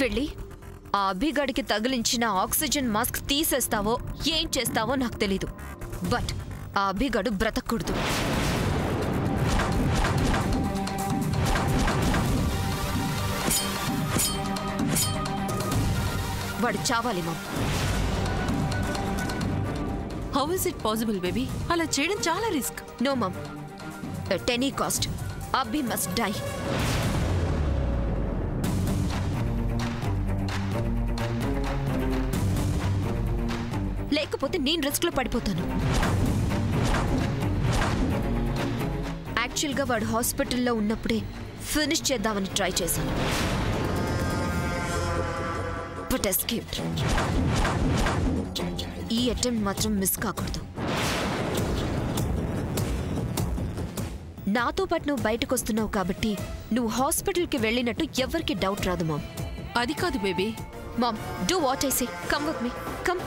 వెళ్ళి ఆ అభిగాడికి తగిలించిన oxygen mask తీసేస్తావో ఏం చేస్తావో నాకు తెలీదు. బట్ ఆ అభిగాడు బ్రతకూడదు. వాడు చావాలి mom. How is it possible baby? అలా చేయడం చాలా risk. No mom, at any cost Abhi must die. లేకపోతే నేను రిస్క్ లో పడిపోతాను. యాక్చువల్గా వాడు హాస్పిటల్లో ఉన్నప్పుడే ఫినిష్ చేద్దామని ట్రై చేశాను. But escaped. ఈ అటెంప్ట్ మాత్రం మిస్ కాకూడదు. నాతో పాటు నువ్వు బయటకు వస్తున్నావు కాబట్టి నువ్వు హాస్పిటల్కి వెళ్ళినట్టు ఎవరికి డౌట్ రాదు మామ్. అది కాదు baby. Mom, do what I say. Come with me. Come.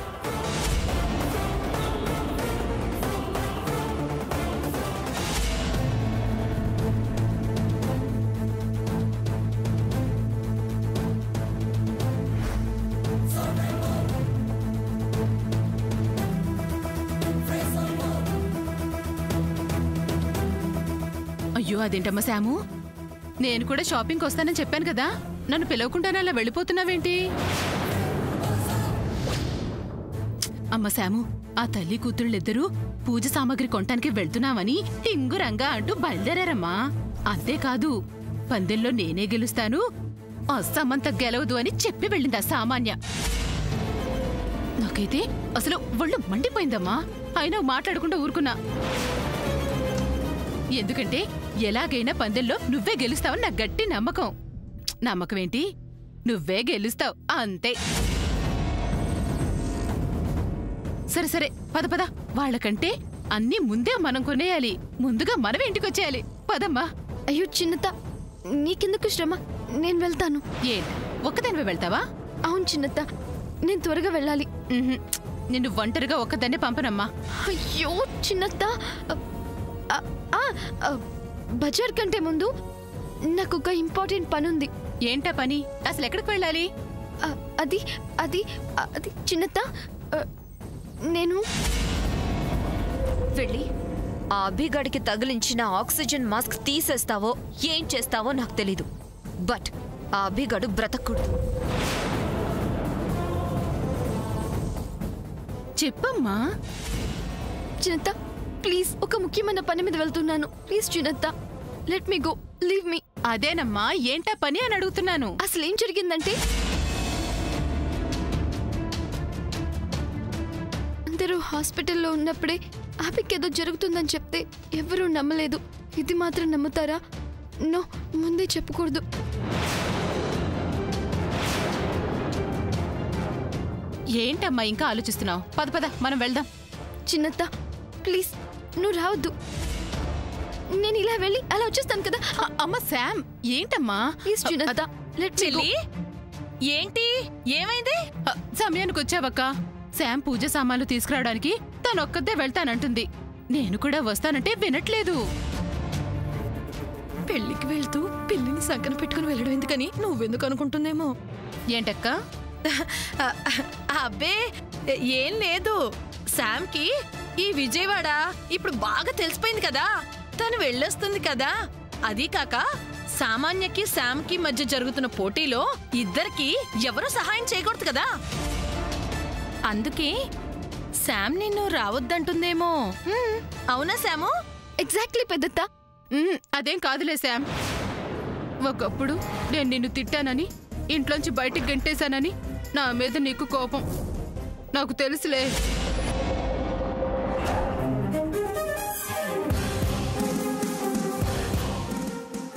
అయ్యో అదేంటమ్మా శాము, నేను కూడా షాపింగ్కి వస్తానని చెప్పాను కదా, నన్ను పిలవకుండానే అలా వెళ్ళిపోతున్నావేంటి? అమ్మ శాము, ఆ తల్లి కూతుళ్ళిద్దరూ పూజ సామాగ్రి కొనటానికి వెళ్తున్నామని హింగురంగా అంటూ బయలుదేరారమ్మా. అంతేకాదు పందెల్లో నేనే గెలుస్తాను, అస్సమంత గెలవదు అని చెప్పి వెళ్ళింది ఆ సామాన్య. నాకైతే అసలు ఒళ్ళు మండిపోయిందమ్మా. అయినా మాట్లాడకుండా ఊరుకున్నా. ఎందుకంటే ఎలాగైనా పందెల్లో నువ్వే గెలుస్తావని నా గట్టి నమ్మకం. నమ్మకం ఏంటి, నువ్వే గెలుస్తావు అంతే. సరే సరే పద పద. వాళ్ళకంటే అన్నీ ముందే మనం కొనేయాలి. ముందుగా మనం ఇంటికొచ్చేయాలి. పదమ్మా. అయ్యో చిన్నత, నీకెందుకు శ్రమ, నేను వెళ్తాను. ఏంటి ఒక్కదానివే వెళ్తావా? అవును చిన్నత, నేను త్వరగా వెళ్ళాలి. నిన్ను ఒంటరిగా ఒక్కదాన్నే పంపనమ్మా. అయ్యో చిన్నత, బజార్ కంటే ముందు నాకు ఒక ఇంపార్టెంట్ పని ఉంది. ఏంటా పని? అసలు ఎక్కడికి వెళ్ళాలి? అది అది అది చిన్నత, నేను వెళ్ళి ఆ అభిగాడికి తగిలించిన ఆక్సిజన్ మాస్క్ తీసేస్తావో ఏం చేస్తావో నాకు తెలీదు. బట్ ఆ అభిగాడు బ్రతకూడదు. చెప్పమ్మా. చిన్నత ప్లీజ్, ఒక ముఖ్యమైన పని మీద వెళ్తున్నాను. ప్లీజ్ చిన్నత, let me go, leave me. అదేనమ్మా, ఏంటా పని అని అడుగుతున్నాను. అసలు ఏం జరిగిందంటే, అందరూ హాస్పిటల్లో ఉన్నప్పుడే ఆపికేదో జరుగుతుందని చెప్తే ఎవరూ నమ్మలేదు. ఇది మాత్రం నమ్ముతారా? నో, ముందే చెప్పకూడదు. ఏంటమ్మా ఇంకా ఆలోచిస్తున్నావు? పద పద మనం వెళ్దాం. చిన్నత ప్లీజ్, నువ్వు రావద్దు. నేను ఇలా వెళ్ళి అలా వచ్చేస్తాను కదా. అమ్మ శామ్, ఏంటమ్మా? ప్లీజ్ చిన్నత, లెట్ మీ గో. ఏంటి ఏమైంది? సమయానికి వచ్చావక్క. శామ్ పూజ సామాన్లు తీసుకురావడానికి తనొక్కదే వెళ్తానంటుంది. నేను కూడా వస్తానంటే వినట్లేదు. పెళ్లికి వెళ్తూ పిల్లిని సంకన పెట్టుకుని వెళ్ళడం ఎందుకని నువ్వెందుకు అనుకుంటుందేమో. ఏంటక్క? అబ్బే ఏం లేదు. శామ్కి ఈ విజయవాడ ఇప్పుడు బాగా తెలిసిపోయింది కదా, తను వెళ్ళొస్తుంది కదా. అదీ కాక సామాన్యకి శామ్కి మధ్య జరుగుతున్న పోటీలో ఇద్దరికి ఎవరూ సహాయం చేయకూడదు కదా. అందుకే శామ్ నిన్ను రావద్దంటుందేమో. అవునా శాము? ఎగ్జాక్ట్లీ పెద్దత్త. అదేం కాదులే శామ్. ఒకప్పుడు నేను నిన్ను తిట్టానని, ఇంట్లోంచి బయటికి గెంటేశానని నా మీద నీకు కోపం. నాకు తెలుసులే.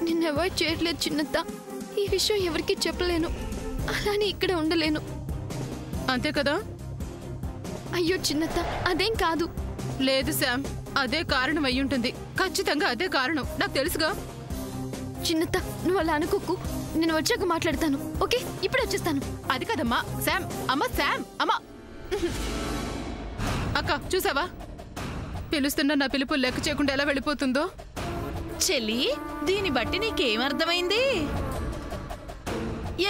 నిన్ను అవాయిడ్ చేయట్లేదు చిన్నత్త. ఈ విషయం ఎవరికి చెప్పలేను, అలానే ఇక్కడ ఉండలేను. అంతే కదా? అయ్యో చిన్నత్త, అదేం కాదు. లేదు శామ్, అదే కారణం అయ్యుంటుంది. ఖచ్చితంగా అదే కారణం, నాకు తెలుసుగా. చిన్నత్త, నువ్వు అలా అనుకోకు. నేను వచ్చాక మాట్లాడతాను. ఓకే, ఇప్పుడు వచ్చేస్తాను. అది కదమ్మా శామ్. అమ్మ శామ్, అమ్మ. అక్క చూసావా, పిలుస్తున్నా నా పిలుపు లెక్క చేయకుండా ఎలా వెళ్ళిపోతుందో. చెల్లి, దీన్ని బట్టి నీకేమర్థమైంది?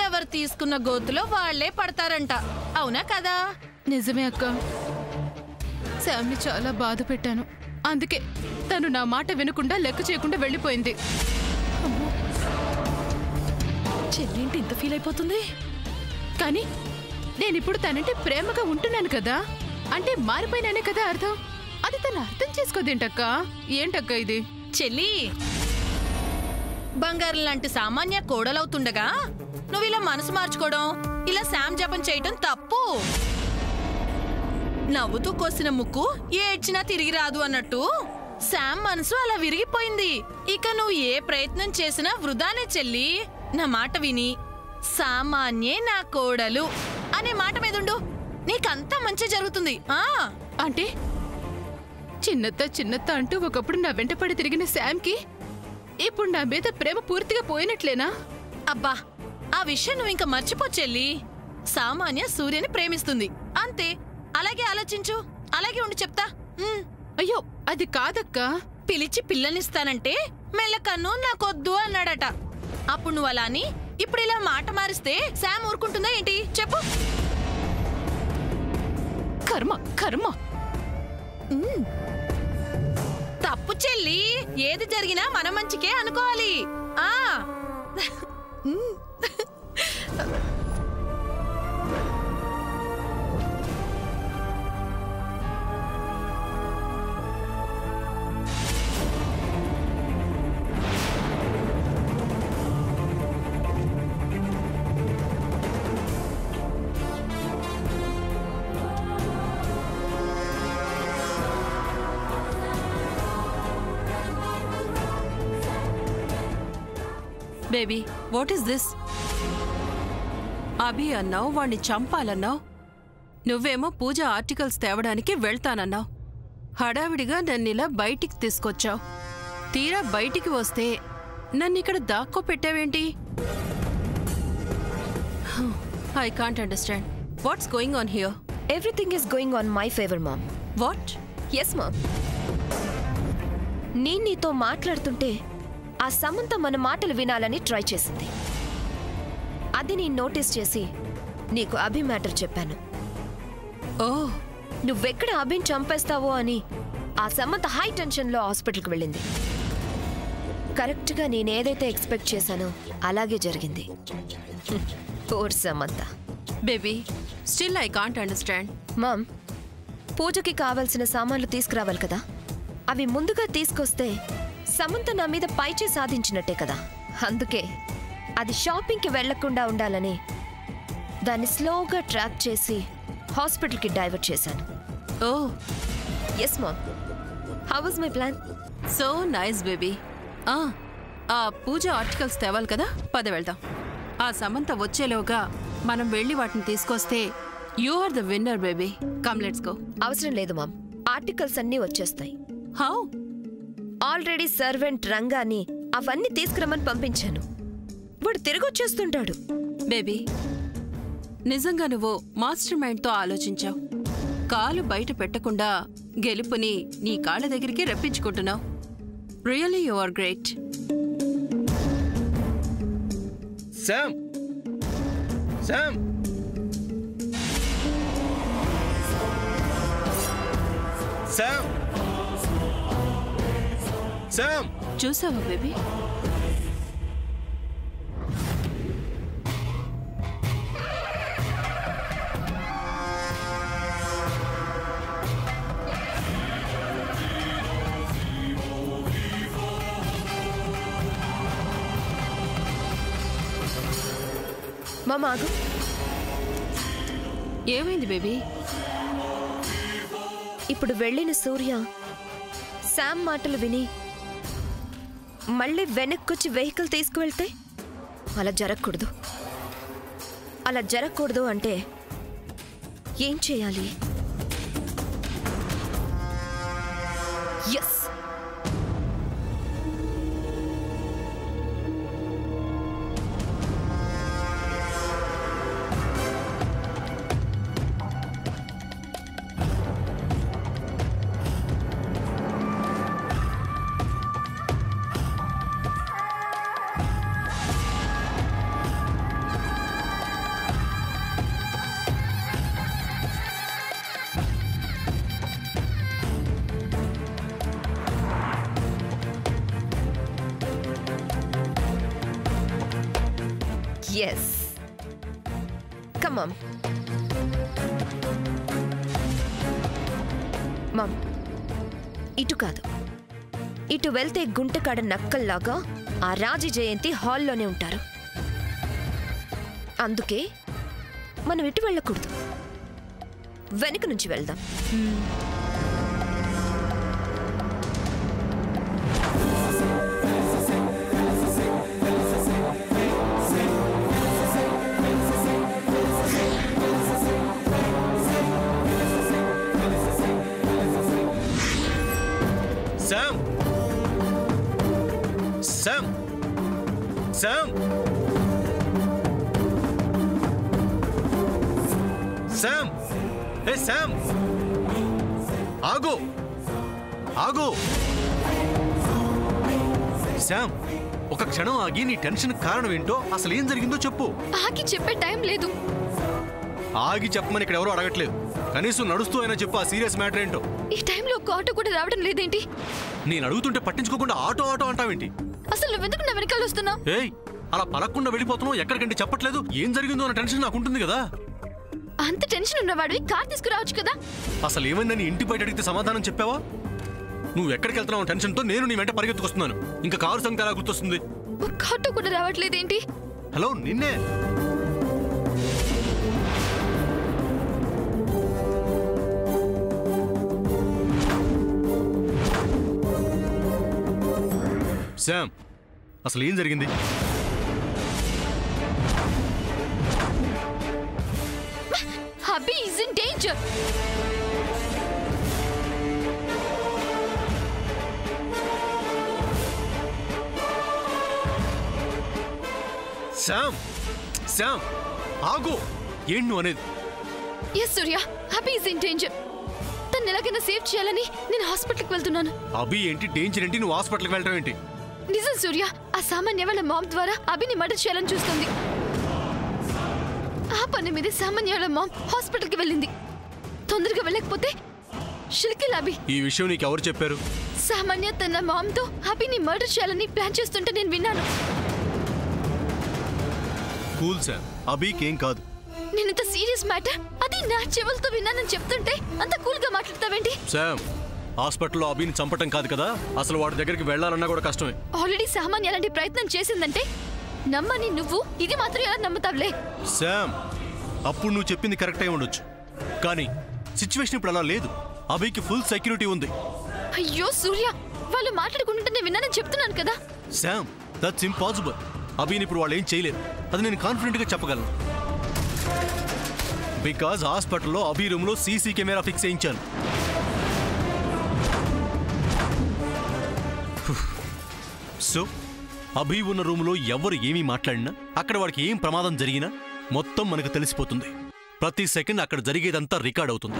ఎవరు తీసుకున్న గోతులో వాళ్లే పడతారంట. అవునా కదా? నిజమే అక్క. శామ్ని చాలా బాధ పెట్టాను. అందుకే తను నా మాట వినకుండా లెక్క చేయకుండా వెళ్ళిపోయింది. చెల్లింటి ఇంత ఫీల్ అయిపోతుంది. కానీ నేనిప్పుడు తనంటే ప్రేమగా ఉంటున్నాను కదా, అంటే మారిపోయినానే కదా అర్థం. అది తను అర్థం చేసుకోదేంటక్క? ఏంటక్క ఇది? చెల్లి, బంగారం లాంటి సామాన్య కోడలవుతుండగా నువ్వు ఇలా మనసు మార్చుకోవడం, ఇలా శామ్ జపం చేయటం తప్పు. నవ్వుతూ కోసిన ముక్కు ఏడ్చినా తిరిగి రాదు అన్నట్టు శామ్ మనసు అలా విరిగిపోయింది. ఇక నువ్వు ఏ ప్రయత్నం చేసినా వృధానే చెల్లి. నా మాట విని సామాన్యే నా కోడలు అనే మాట మీదుండు. నీకంతా మంచి జరుగుతుంది. అంటే చిన్నత్త అంటూ ఒకప్పుడు నా వెంటపడి తిరిగిన శామ్కి ఇప్పుడు నా మీద ప్రేమ పూర్తిగా పోయినట్లేనా? అబ్బా, ఆ విషయం నువ్వు ఇంకా మర్చిపో చెల్లి. సామాన్య సూర్యని ప్రేమిస్తుంది అంతే. అలాగే ఆలోచించు, అలాగే ఉండి చెప్తా. అయ్యో అది కాదక్క. పిలిచి పిల్లనిస్తానంటే మెల్లకన్ను నాకొద్దు అన్నాడట. అప్పుడు నువ్వు అలా అని ఇప్పుడు ఇలా మాట మారిస్తే శామ్ ఊరుకుంటుందా ఏంటి చెప్పు? కర్మ కర్మ. తప్పు చెల్లి. ఏది జరిగినా మన మంచికే అనుకోవాలి. Baby, what is this? Abhi అన్నావు, వాణ్ణి చంపాలన్నావు. నువ్వేమో పూజ ఆర్టికల్స్ తేవడానికి వెళ్తానన్నావు. హడావిడిగా నన్నిలా బయటికి తీసుకొచ్చావు. తీరా బయటికి వస్తే నన్నిక్కడ దాక్కో పెట్టావేంటి? I can't understand. What's going on here? Everything is going on my favor, Mom. What? Yes, Mom. నేను నీతో మాట్లాడుతుంటే ఆ సమంత మన మాటలు వినాలని ట్రై చేసింది. అది నేను నోటీస్ చేసి నీకు అభి మ్యాటర్ చెప్పాను. ఓ, నువ్వెక్కడ అభిని చంపేస్తావో అని ఆ సమంత హై టెన్షన్లో హాస్పిటల్కి వెళ్ళింది. కరెక్ట్గా నేనేదైతే ఎక్స్పెక్ట్ చేశానో అలాగే జరిగింది. Poor Samantha. Baby, still I can't understand. Mom, పూజకి కావాల్సిన సామాన్లు తీసుకురావాలి కదా, అవి ముందుగా తీసుకొస్తే సమంత నా మీద పైచే సాధించినట్టే కదా. అందుకే అది షాపింగ్కి వెళ్లకుండా ఉండాలని దాన్ని స్లోగా ట్రాక్ చేసి హాస్పిటల్కి డైవర్ట్ చేశాను. Oh yes mom. How was my plan? So nice baby. ఆ పూజ ఆర్టికల్స్ తేవాలి కదా, పద వెళ్దాం. ఆ సమంత వచ్చేలోగా మనం వెళ్ళి వాటిని తీసుకొస్తే you are the winner baby. Come let's go. అవసరం లేదు మామ్, ఆర్టికల్స్ అన్నీ వచ్చేస్తాయి. హౌ? ఆల్రెడీ సర్వెంట్ రంగాని అవన్నీ తీసుకురమ్మని పంపించాను. వాడు తిరిగి వచ్చేస్తుంటాడు. బేబీ, నిజంగా నువ్వు మాస్టర్ మైండ్తో ఆలోచించావు. కాలు బయట పెట్టకుండా గెలుపుని నీ కాళ్ళ దగ్గరికి రప్పించుకుంటున్నావు. Really you are great. Shyam, Shyam, Shyam, Shyam. చూసావా బేబీ? మామ ఆగు. ఏమైంది బేబీ? ఇప్పుడు వెళ్ళిన సూర్య శామ్ మాటలు విని మళ్ళీ వెనక్కొచ్చి వెహికల్ తీసుకువెళ్తే అలా జరగకూడదు. అలా జరగకూడదు అంటే ఏం చేయాలి? ఎస్, ఎస్ కమ్ మామ్ ఇటు కాదు, ఇటు వెళ్తే గుంటకాడ నక్కల్లాగా ఆ రాజీ జయంతి హాల్లోనే ఉంటారు. అందుకే మనం ఇటు వెళ్ళకూడదు, వెనుక నుంచి వెళ్దాం. Sam! Sam! Sam! Sam! Hey Sam! ఆగు! ఆగు! శామ్, ఒక క్షణం ఆగి నీ టెన్షన్ కారణం ఏంటో, అసలు ఏం జరిగిందో చెప్పు. ఆగి చెప్పే టైం లేదు. ఆగి చెప్పమని ఇక్కడ ఎవరో అడగట్లేదు. కనీసం నడుస్తూ అయినా చెప్పు ఆ సీరియస్ మ్యాటర్ ఏంటో. ఈ టైంలో ఒక ఆటో కూడా రావడం లేదేంటి? నేను అడుగుతుంటే పట్టించుకోకుండా ఆటో ఆటో అంటావేంటి? అసలు నువ్వెందుకు నా వెనకాల వస్తున్నావు? ఏయ్, అలా పలక్కుండా వెళ్ళిపోతున్నావు, ఎక్కడికంటే చెప్పట్లేదు. ఏం జరిగిందో అన్న టెన్షన్ నాకు ఉంటుంది కదా. అంత టెన్షన్ ఉన్నవాడివి కార్ తీసుకురావచ్చు కదా. అసలు ఏమైందని ఇంటి బయట అడిగితే సమాధానం చెప్పావా? నువ్వు ఎక్కడికి వెళ్తున్నావు టెన్షన్తో నేను నీ వెంట పరిగెత్తుకొస్తున్నాను. ఇంకా కారు సంగతి ఎలా గుర్తొస్తుంది? ఒక ఆటో కూడా రావట్లేదేంటి? హలో, నిన్నే. శామ్, అసలు ఏం జరిగింది? Hubby is in danger. Sam, Sam, ఆగు. ఏంటి నువ్వు అనేది? Yes Surya, hubby is in danger. తను ఎలాగైనా సేవ్ చేయాలని నేను హాస్పిటల్కి వెళ్తున్నాను. అభి ఏంటి డేంజర్ ఏంటి? నువ్వు హాస్పిటల్కి వెళ్ళడం ఏంటి? నిజం సూర్య, ఆ సామాన్య వాళ్ళ మామ్ ద్వారా అభిని మర్డర్ చేయాలని చూస్తుంది. ఆ పని మీద సామాన్య వాళ్ళ మామ్ హాస్పిటల్కి వెళ్ళింది. తొందరగా వెళ్ళకపోతే షిల్కిల్ అభి. ఈ విషయం నీకు ఎవరు చెప్పారు? సామాన్య తన మామ్తో అభిని మర్డర్ చేయాలని ప్లాన్ చేస్తుంటే నేను విన్నాను. కూల్ శామ్, అభికేం కాదు. నేను ఇంత సీరియస్ మ్యాటర్ అది నా చెవులతో విన్నానని చెప్తుంటే అంత కూల్ గా మాట్లాడతావేంటి? శామ్, హాస్పిటల్లో అభిని చంపటం కాదు కదా, అసలు వాడి దగ్గరికి వెళ్ళాలన్నా కూడా కష్టమే. ఆల్రెడీ సామాన్య అలాంటి ప్రయత్నం చేసిందంటే నమ్మని నువ్వు ఇది మాత్రం ఎలా నమ్ముతావులే? శామ్, అప్పుడు నువ్వు చెప్పింది కరెక్ట్ అయి ఉండొచ్చు, కానీ సిచ్యువేషన్ ఇప్పుడు అలా లేదు. అభికి ఫుల్ సెక్యూరిటీ ఉంది. అయ్యో సూర్య, వాళ్ళు మాట్లాడుకుంటుంటే నేను విన్నానని చెప్తున్నాను కదా. Sam, that's impossible. అభిని ఇప్పుడు వాళ్ళు ఏం చేయలేరు, అది నేను కాన్ఫిడెంట్ గా చెప్పగలను. బికాజ్ హాస్పిటల్లో అభి రూమ్ లో సీసీ కెమెరా ఫిక్స్ చేయించాను. సో అభి ఉన్న రూమ్లో ఎవరు ఏమీ మాట్లాడినా, అక్కడ వాడికి ఏం ప్రమాదం జరిగినా మొత్తం మనకు తెలిసిపోతుంది. ప్రతి సెకండ్ అక్కడ జరిగేదంతా రికార్డ్ అవుతుంది.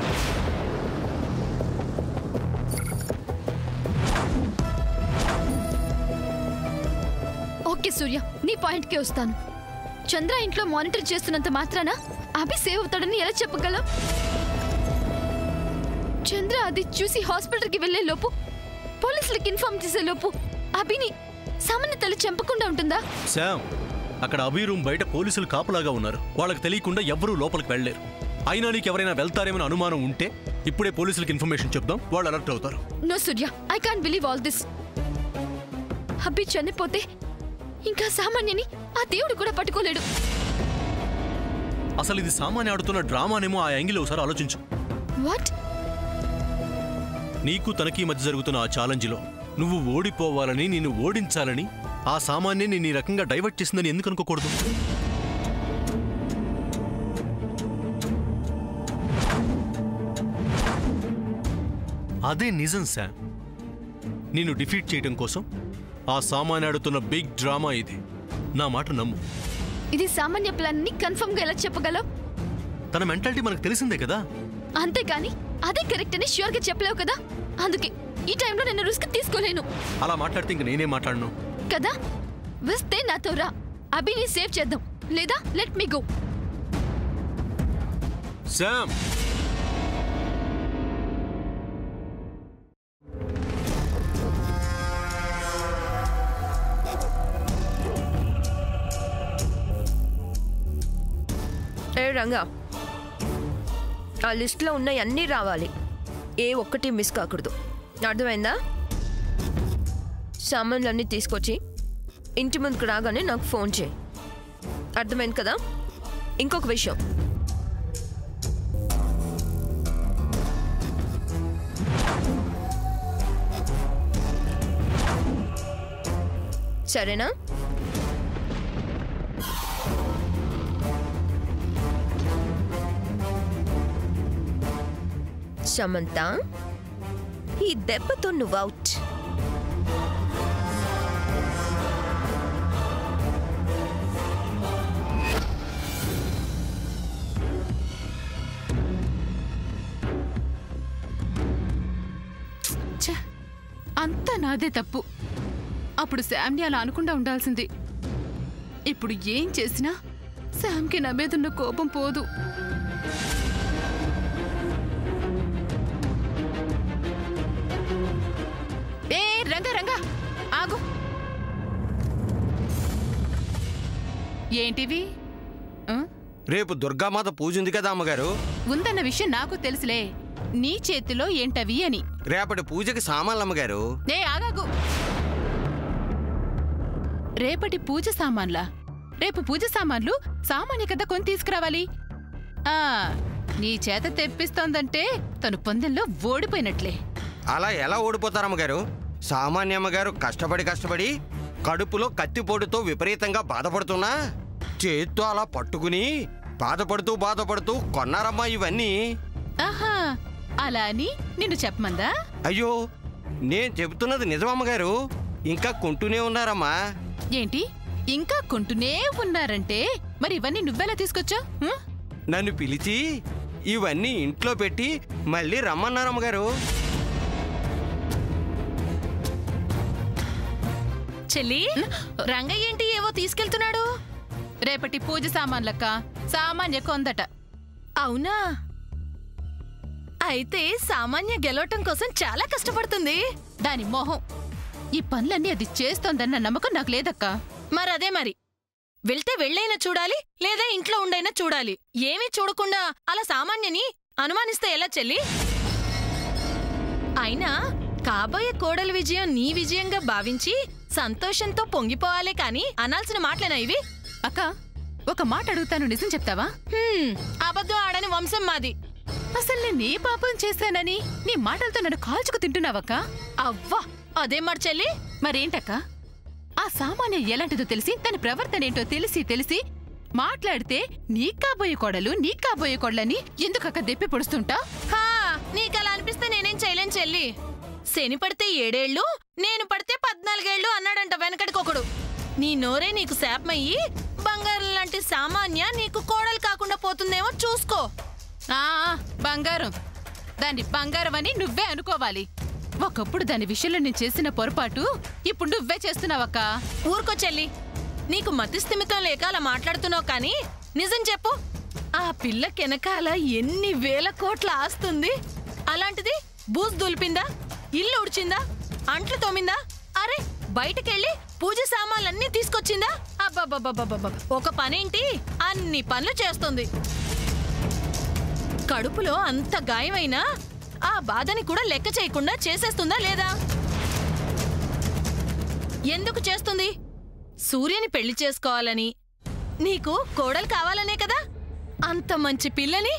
ఓకే సూర్య, నీ పాయింట్కే వస్తాను. చంద్ర ఇంట్లో మానిటర్ చేస్తున్నంత మాత్రాన అభి సేవ్ అవుతాడని ఎలా చెప్పగలవు? చంద్ర అది చూసి హాస్పిటల్కి వెళ్లే లోపు, పోలీసులకు ఇన్ఫార్మ్ చేసే లోపు అభిని సామాన్య తల్లి చంపకుండా ఉంటుందా? శామ్, అక్కడ అభి రూమ్ బయట పోలీసులు కాపులాగా ఉన్నారు. వాళ్ళకి తెలియకుండా ఎవ్వరూ లోపలికి వెళ్ళలేరు. అయినా నీకు ఎవరైనా వెళ్తారేమని అనుమానం ఉంటే ఇప్పుడే పోలీసులకు ఇన్ఫర్మేషన్ చెప్దాం, వాళ్ళు అలర్ట్ అవుతారు. No Surya, I can't believe all this. Abhi చనిపోతే ఇంకా సామాన్యని ఆ దేవుడు కూడా పట్టుకోలేడు. అసలు ఇది సామాన్య ఆడుతున్న డ్రామానేమో. ఆ యాంగిల్ ఒకసారి ఆలోచించు. వాట్? నీకు తనకి మధ్య జరుగుతున్న ఆ ఛాలెంజ్లో నువ్వు ఓడిపోవాలని, నిన్ను ఓడించాలని ఆ సామాన్య నేను ఈ రకంగా డైవర్ట్ చేసిందని ఎందుకు అనుకోకూడదు? అదే నిజం శామ్. నిన్ను డిఫీట్ చేయడం కోసం ఆ సామాన్య ఆడుతున్న బిగ్ డ్రామా ఇది. నా మాట నమ్ము. ఇది సామాన్య ప్లాన్ ని కన్ఫర్మ్ గా ఎలా చెప్పగలవు? తన మెంటాలిటీ మనకు తెలిసిందే కదా. అంతేకాని అదే కరెక్ట్ అని ష్యూర్ గా చెప్పలేవు కదా. అందుకే ఈ టైంలో నేను రిస్క్ తీసుకోలేను. అలా మాట్లాడితే ఇంక నేనే మాట్లాడను కదా. వస్తే నాతో రా, అభిని సేవ్ చేద్దాం. లేదా let me go. Sam, Ranga, ఆ లిస్ట్లో ఉన్న అన్నీ రావాలి, ఏ ఒక్కటి మిస్ కాకూడదు. అర్థమైందా? సామాన్లన్నీ తీసుకొచ్చి ఇంటి ముందుకు రాగానే నాకు ఫోన్ చేయి. అర్థమైంది కదా? ఇంకొక విషయం, సరేనా? సమంత, ఈ దెబ్బతో నువ్వు అవుట్. అంతా నాదే తప్పు. అప్పుడు శామ్ని అలా అనుకుండా ఉండాల్సింది. ఇప్పుడు ఏం చేసినా శామ్కి నా మీదున్న కోపం పోదు. ఏ రంగా రంగా ఆగు. ఏంటివి? రేపు దుర్గామాత పూజ ఉంది కదా అమ్మగారు. ఉందన్న విషయం నాకు తెలుసులే. నీ చేతిలో ఏంటవి అని. రేపటి పూజకి సామాన్లు అమ్మగారు. నే ఆగాగు. రేపటి పూజ సామాన్లా? రేపు పూజ సామాన్లు సామాన్య కదా కొని తీసుకురావాలి. నీ చేత తెప్పిస్తోందంటే తను పందెంలో ఓడిపోయినట్లే. అలా ఎలా ఓడిపోతారమ్మగారు? సామాన్య అమ్మగారు కష్టపడి కడుపులో కత్తిపోటుతో విపరీతంగా బాధపడుతున్నా చేత్తో అలా పట్టుకుని బాధపడుతూ కొన్నారమ్మా ఇవన్నీ. ఆహా, అలా అని నిన్ను చెప్పమందా? అయ్యో, నేను చెబుతున్నది నిజమమ్మగారు. ఇంకా కొంటూనే ఉన్నారమ్మా. ఏంటి ఇంకా కొంటూనే ఉన్నారంటే మరి ఇవన్నీ నువ్వెలా తీసుకొచ్చావు? నన్ను పిలిచి ఇవన్నీ ఇంట్లో పెట్టి మళ్ళీ రమ్మన్నారమ్మగారు. చెల్లి, రంగయ్య ఏంటి ఏవో తీసుకెళ్తున్నాడు? రేపటి పూజ సామాన్లక్క. సామాన్య కొందట. అవునా? అయితే సామాన్య గెలవటం కోసం చాలా కష్టపడుతుంది. దాని మొహం. ఈ పనులన్నీ అది చేస్తోందన్న నమ్మకం నాకు లేదక్క. మరదే మరి. వెళ్తే వెళ్ళైనా చూడాలి, లేదా ఇంట్లో ఉండైనా చూడాలి. ఏమీ చూడకుండా అలా సామాన్యని అనుమానిస్తే ఎలా చెల్లి? అయినా కాబోయే కోడలి విజయం నీ విజయంగా భావించి సంతోషంతో పొంగిపోవాలే కాని అనాల్సిన మాటలేనా ఇవి? అక్క, ఒక మాట అడుగుతాను, నిజం చెప్తావా? అబద్ధం ఆడని వంశం మాది. అసలు నేను ఏ పాపం చేశానని నీ మాటలతో నన్ను కాల్చుకు తింటున్నావక్క? అవ్వా, అదే మరి చెల్లి. మరేంటక్క? ఆ సామాన్య ఎలాంటిదో తెలిసి దాని ప్రవర్తన ఏంటో తెలిసి మాట్లాడితే నీకు కాబోయే కోడలని ఎందుకక్క దెప్పి పొడుస్తుంటా? నీకలా అనిపిస్తే నేనేం చేయలేను చెల్లి. శని పడితే 7 ఏళ్ళు, నేను పడితే 14 ఏళ్ళు అన్నాడంట వెనకడికొకడు. నీ నోరే నీకు శాపమయ్యి బంగారం లాంటి సామాన్య నీకు కోడలు కాకుండా పోతుందేమో చూసుకో. బంగారం, దాన్ని బంగారం అని నువ్వే అనుకోవాలి. ఒకప్పుడు దాని విషయంలో నేను చేసిన పొరపాటు ఇప్పుడు నువ్వే చేస్తున్నావక్క. ఊరుకో చెల్లి, నీకు మతిస్థిమితం లేక అలా మాట్లాడుతున్నావు కానీ నిజం చెప్పు. ఆ పిల్లకెనకాల ఎన్ని వేల కోట్ల ఆస్తుంది. అలాంటిది బూజు దులిపిందా, ఇల్లు ఉడిచిందా, అంట్లు తోమిందా, అరే బయటకెళ్ళి పూజ సామాన్లన్నీ తీసుకొచ్చిందా? అబ్బబ్బబ్బబ్బబ్బ, ఒక పనేంటి అన్ని పనులు చేస్తుంది. కడుపులో అంత గాయమైనా ఆ బాధని కూడా లెక్క చేయకుండా చేసేస్తుందా లేదా? ఎందుకు చేస్తుంది? సూర్యని పెళ్లి చేసుకోవాలని, నీకు కోడలు కావాలనే కదా. అంత మంచి పిల్లని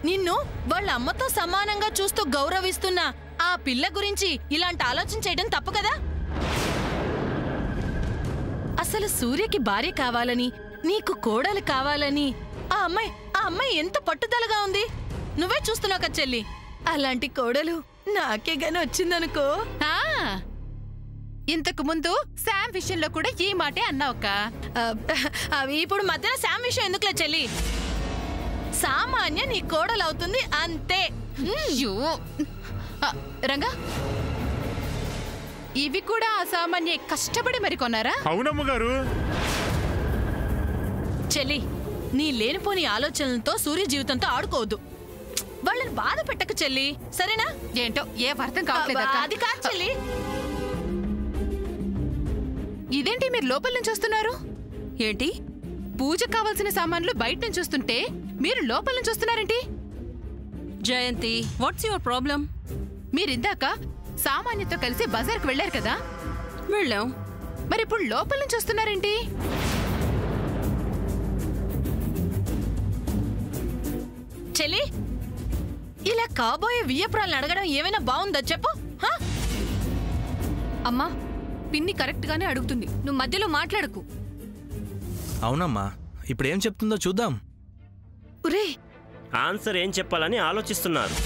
నిన్ను వాళ్ళ అమ్మతో సమానంగా చూస్తూ గౌరవిస్తున్న ఆ పిల్ల గురించి ఇలాంటి ఆలోచన చేయడం తప్పు కదా. అసలు సూర్యకి భార్య కావాలని, నీకు కోడలు కావాలని ఆ అమ్మాయి ఎంత పట్టుదలగా ఉంది. నువ్వే చూస్తున్నావు కదా చెల్లి. అలాంటి కోడలు నాకే గాని వచ్చిందనుకో. ఇంతకు ముందు శామ్ విషయంలో కూడా ఈ మాటే అన్నావక్క. అవి ఇప్పుడు మధ్యలో శామ్ విషయం ఎందుకులే చెల్లి. సామాన్య నీ కోడలు అవుతుంది అంతే. రంగా, ఇవి కూడా అసామాన్య కష్టపడి మరి కొన్నారా? అవునమ్మగారు. చెల్లి, నీ లేనిపోని ఆలోచనలతో సూర్య జీవితంతో ఆడుకోవద్దు. వాళ్ళని బాధ పెట్టక చెల్లి, సరేనా? ఏంటో ఏ అర్థం కావట్లేదు. అది కాదు చెల్లి. ఇదేంటి మీరు లోపల నుంచి వస్తున్నారు? ఏంటి పూజ కావాల్సిన సామాన్లు బయట నుంచి చూస్తుంటే మీరు లోపల నుంచి చూస్తున్నారేంటి? జయంతి, వాట్స్ యువర్ ప్రాబ్లం? మీరిందాక సామాన్యతో కలిసి బజార్కి వెళ్లారు కదా? వెళ్ళాం. మరి ఇప్పుడు లోపల నుంచి చూస్తున్నారేంటి? చెల్లి, ఇలా కాబోయే వియ్యపురాలను అడగడం ఏమైనా బాగుందా చెప్పు? అమ్మా, పిన్ని కరెక్ట్ గానే అడుగుతుంది, నువ్వు మధ్యలో మాట్లాడకు. అవునమ్మా, ఇప్పుడేం చెప్తుందో చూద్దాం. ఒరే, ఆన్సర్ ఏం చెప్పాలని ఆలోచిస్తున్నారు.